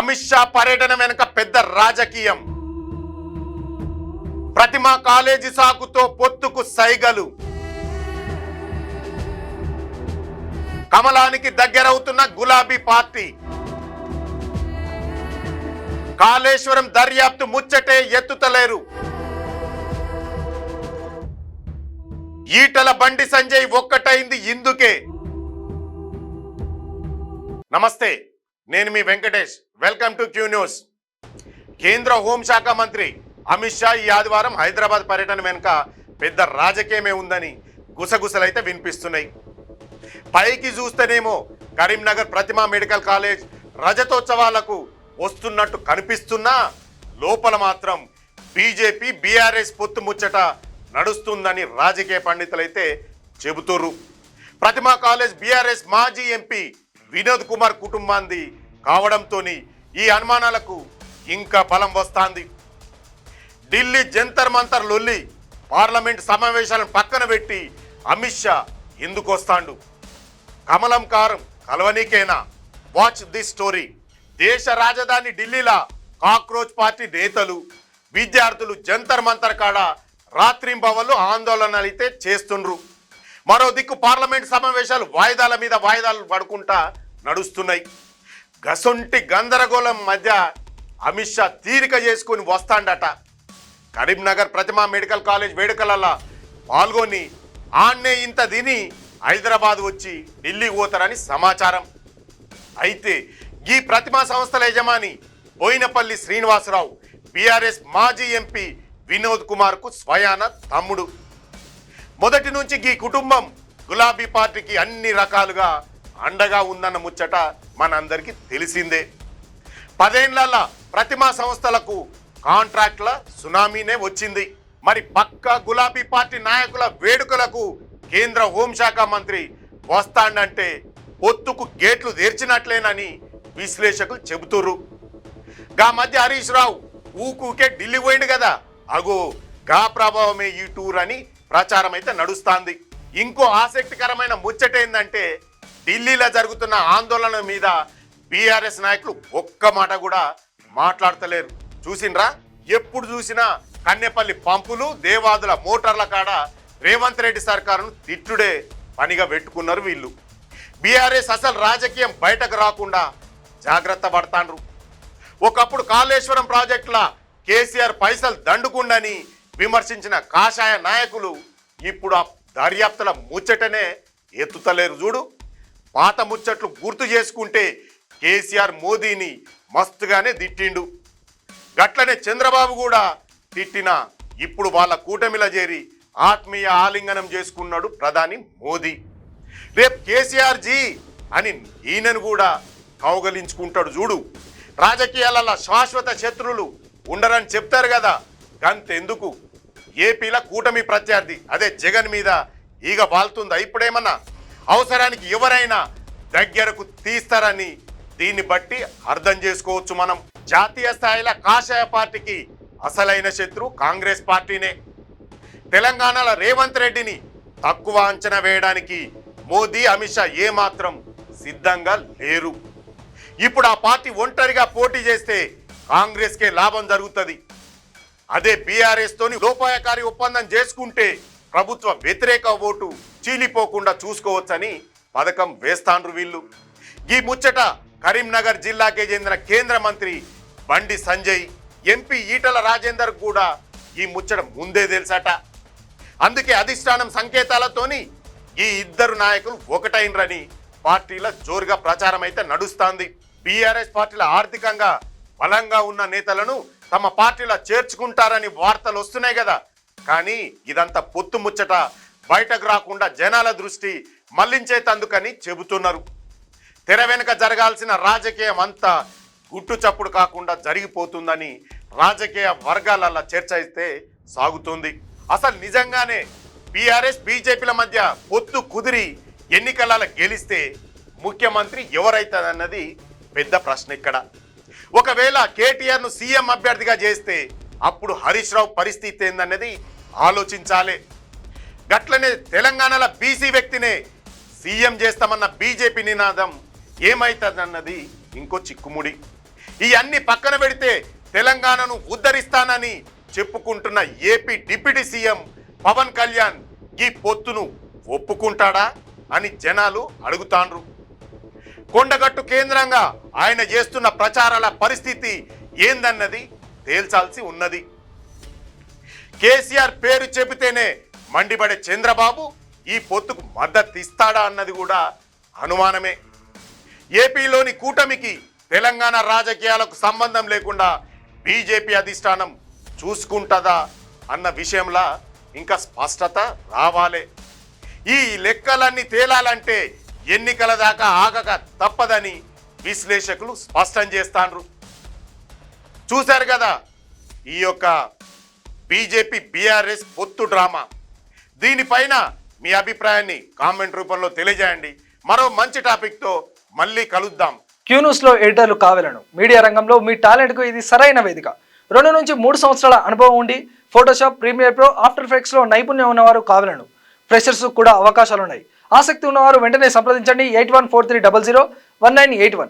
అమిత్ షా పర్యటన వెనుక పెద్ద రాజకీయం. ప్రతిమ కాలేజీ సాకుతో పొత్తుకు సైగలు. కమలానికి దగ్గరవుతున్న గులాబీ పార్టీ. కాళేశ్వరం దర్యాప్తు ముచ్చటే ఎత్తుతలేరు. ఈటల బండి సంజయ్ ఒక్కటైంది ఇందుకే. నమస్తే, నేను మీ Venkatesh. Welcome to Q news. కేంద్ర హోంశాఖ మంత్రి అమిత్ షా ఈ ఆదివారం హైదరాబాద్ పర్యటన వెనుక పెద్ద రాజకీయమే ఉందని గుసగుసలైతే వినిపిస్తున్నాయి. పైకి చూస్తేనేమో కరీంనగర్ ప్రతిమ మెడికల్ కాలేజ్ రజతోత్సవాలకు వస్తున్నట్టు కనిపిస్తున్నా లోపల మాత్రం బీజేపీ బీఆర్ఎస్ పొత్తు ముచ్చట నడుస్తుందని రాజకీయ పండితులైతే చెబుతుర్రు. ప్రతిమ కాలేజ్ బీఆర్ఎస్ మాజీ ఎంపీ వినోద్ కుమార్ కుటుంబాంది కావడంతో ఈ అనుమానాలకు ఇంకా బలం వస్తాంది. ఢిల్లీ జంతర్ మంతర్ లొల్లి, పార్లమెంట్ సమావేశాలను పక్కన పెట్టి అమిత్ షా ఎందుకు వస్తాండు? కమలం కారం కలవనీకేనా? Watch this story. దేశ రాజధాని ఢిల్లీలో కాక్రోచ్ పార్టీ నేతలు, విద్యార్థులు జంతర్ మంతర్ కాడ రాత్రింబవళ్ళు ఆందోళనలు అయితే చేస్తుండ్రు. మరో దిక్కు పార్లమెంట్ సమావేశాలు వాయిదాల మీద వాయిదాలు పడుకుంటా నడుస్తున్నాయి. గసొంటి గందరగోళం మధ్య అమిత్ షా తీరిక చేసుకుని వస్తాండట. కరీంనగర్ ప్రతిమ మెడికల్ కాలేజ్ వేడుకలలో పాల్గొని ఆన్నే ఇంత తిని హైదరాబాద్ వచ్చి ఢిల్లీ పోతారని సమాచారం. అయితే ఈ ప్రతిమా సంస్థల యజమాని బోయినపల్లి శ్రీనివాసరావు బీఆర్ఎస్ మాజీ ఎంపీ వినోద్ కుమార్కు స్వయాన తమ్ముడు. మొదటి నుంచి ఈ కుటుంబం గులాబీ పార్టీకి అన్ని రకాలుగా అండగా ఉందన్న ముచ్చట మనందరికీ తెలిసిందే. 10 ఏళ్ల ప్రతిమా సంస్థలకు కాంట్రాక్ట్ల సునామీనే వచ్చింది. మరి పక్క గులాబీ పార్టీ నాయకుల వేడుకలకు కేంద్ర హోంశాఖ మంత్రి వస్తాడంటే పొత్తుకు గేట్లు తెరిచినట్లేనని విశ్లేషకులు చెబుతుర్రు. గా మధ్య హరీష్ రావు ఊకే ఢిల్లీ పోయిండు కదా, అగో గా ప్రభావమే ఈ టూర్ అని ప్రచారం అయితే నడుస్తాంది. ఇంకో ఆసక్తికరమైన ముచ్చట ఏంటంటే ఢిల్లీలో జరుగుతున్న ఆందోళన మీద బీఆర్ఎస్ నాయకులు ఒక్క మాట కూడా మాట్లాడతలేరు. చూసిండ్రా? ఎప్పుడు చూసినా కన్నెపల్లి పంపులు, దేవాదుల మోటార్ల కాడ రేవంత్ రెడ్డి సర్కారును తిట్టుడే పనిగా పెట్టుకున్నారు వీళ్ళు. బీఆర్ఎస్ అసలు రాజకీయం బయటకు రాకుండా జాగ్రత్త పడతాండ్రు. ఒకప్పుడు కాళేశ్వరం ప్రాజెక్టుల కేసీఆర్ పైసలు దండుకుండని విమర్శించిన కాషాయ నాయకులు ఇప్పుడు ఆ దర్యాప్తుల ముచ్చటనే ఎత్తుతలేరు. చూడు, పాత ముచ్చట్లు గుర్తు చేసుకుంటే కేసీఆర్ మోదీని మస్తుగానే తిట్టిండు. గట్లనే చంద్రబాబు కూడా తిట్టినా ఇప్పుడు వాళ్ళ కూటమిలో చేరి ఆత్మీయ ఆలింగనం చేసుకున్నాడు ప్రధాని మోదీ. రేపు కేసీఆర్ జీ అని ఈయనను కూడా కౌగలించుకుంటాడు. చూడు, రాజకీయాలలో శాశ్వత శత్రువులు ఉండరని చెప్తారు కదా, గంతెందుకు ఏపీలో కూటమి ప్రత్యర్థి అదే జగన్ మీద ఈగ బాలుతుందా? ఇప్పుడేమన్నా అవసరానికి ఎవరైనా దగ్గరకు తీస్తారని దీన్ని బట్టి అర్థం చేసుకోవచ్చు మనం. జాతీయ స్థాయిలో కాషాయ పార్టీకి అసలైన శత్రు కాంగ్రెస్ పార్టీనే. తెలంగాణలో రేవంత్ రెడ్డిని తక్కువ అంచనా వేయడానికి మోదీ, అమిత్ షా ఏమాత్రం సిద్ధంగా లేరు. ఇప్పుడు ఆ పార్టీ ఒంటరిగా పోటీ చేస్తే కాంగ్రెస్కే లాభం జరుగుతుంది. అదే బీఆర్ఎస్ తోని లోపాయకారి ఒప్పందం చేసుకుంటే ప్రభుత్వ వ్యతిరేక ఓటు చీలిపోకుండా చూసుకోవచ్చని పథకం వేస్తాండ్రు వీళ్ళు. ఈ ముచ్చట కరీంనగర్ జిల్లాకే చెందిన కేంద్ర మంత్రి బండి సంజయ్, ఎంపీ ఈటల రాజేందర్ కూడా ఈ ముచ్చట ముందే తెలుసట. అందుకే అధిష్టానం సంకేతాలతోని ఈ ఇద్దరు నాయకులు ఒకటైనరని పార్టీల జోరుగా ప్రచారం అయితే నడుస్తోంది. బీఆర్ఎస్ పార్టీల ఆర్థికంగా బలంగా ఉన్న నేతలను తమ పార్టీలో చేర్చుకుంటారని వార్తలు వస్తున్నాయి కదా, కానీ ఇదంతా పొత్తు ముచ్చట బయటకు రాకుండా జనాల దృష్టి మళ్లించేతందుకని చెబుతున్నారు. తెర వెనుక జరగాల్సిన రాజకీయం అంతా గుట్టు చప్పుడు కాకుండా జరిగిపోతుందని రాజకీయ వర్గాల చర్చ అయితే సాగుతుంది. అసలు నిజంగానే బీఆర్ఎస్ బీజేపీల మధ్య పొత్తు కుదిరి ఎన్నికలలో గెలిస్తే ముఖ్యమంత్రి ఎవరైతుందన్నది పెద్ద ప్రశ్న. ఇక్కడ ఒకవేళ కేటీఆర్ను సీఎం అభ్యర్థిగా చేస్తే అప్పుడు హరీష్ రావు పరిస్థితి ఏందన్నది ఆలోచించాలి. గట్లనే తెలంగాణలో బీసీ వ్యక్తినే సీఎం చేస్తామన్న బీజేపీ నినాదం ఏమైతుందన్నది ఇంకో చిక్కుముడి. ఇవన్నీ పక్కన పెడితే తెలంగాణను ఉద్ధరిస్తానని చెప్పుకుంటున్న AP deputy CM Pawan Kalyan ఈ పొత్తును ఒప్పుకుంటాడా అని జనాలు అడుగుతాండ్రు. కొండగట్టు కేంద్రంగా ఆయన చేస్తున్న ప్రచారాల పరిస్థితి ఏందన్నది తేల్చాల్సి ఉన్నది. కేసీఆర్ పేరు చెబితేనే మండిపడే చంద్రబాబు ఈ పొత్తుకు మద్దతు ఇస్తాడా అన్నది కూడా అనుమానమే. ఏపీలోని కూటమికి తెలంగాణ రాజకీయాలకు సంబంధం లేకుండా బీజేపీ అధిష్టానం చూసుకుంటుందా అన్న విషయంలో ఇంకా స్పష్టత రావాలి. ఈ లెక్కలన్నీ తేలాలంటే ఎన్నికల దాకా ఆగక తప్పదని విశ్లేషకులు స్పష్టం చేస్తాండ్రు. చూశారు కదా ఈ యొక్క బీజేపీ బీఆర్ఎస్ పొత్తు డ్రామా. దీనిపైన మీ అభిప్రాయాన్ని కామెంట్ రూపంలో తెలియజేయండి. మరో మంచి టాపిక్తో మళ్ళీ కలుద్దాం. క్యూన్యూస్లో ఎడిటర్లు కావాలను మీడియా రంగంలో మీ టాలెంట్కు ఇది సరైన వేదిక. 2 నుంచి 3 సంవత్సరాల అనుభవం ఉండి ఫోటోషాప్, ప్రీమియర్ ప్రో, ఆఫ్టర్ ఎఫెక్ట్స్లో నైపుణ్యం ఉన్నవారు కావాలను. ఫ్రెషర్స్ కూడా అవకాశాలున్నాయి. ఆసక్తి ఉన్నవారు వెంటనే సంప్రదించండి 8143001981.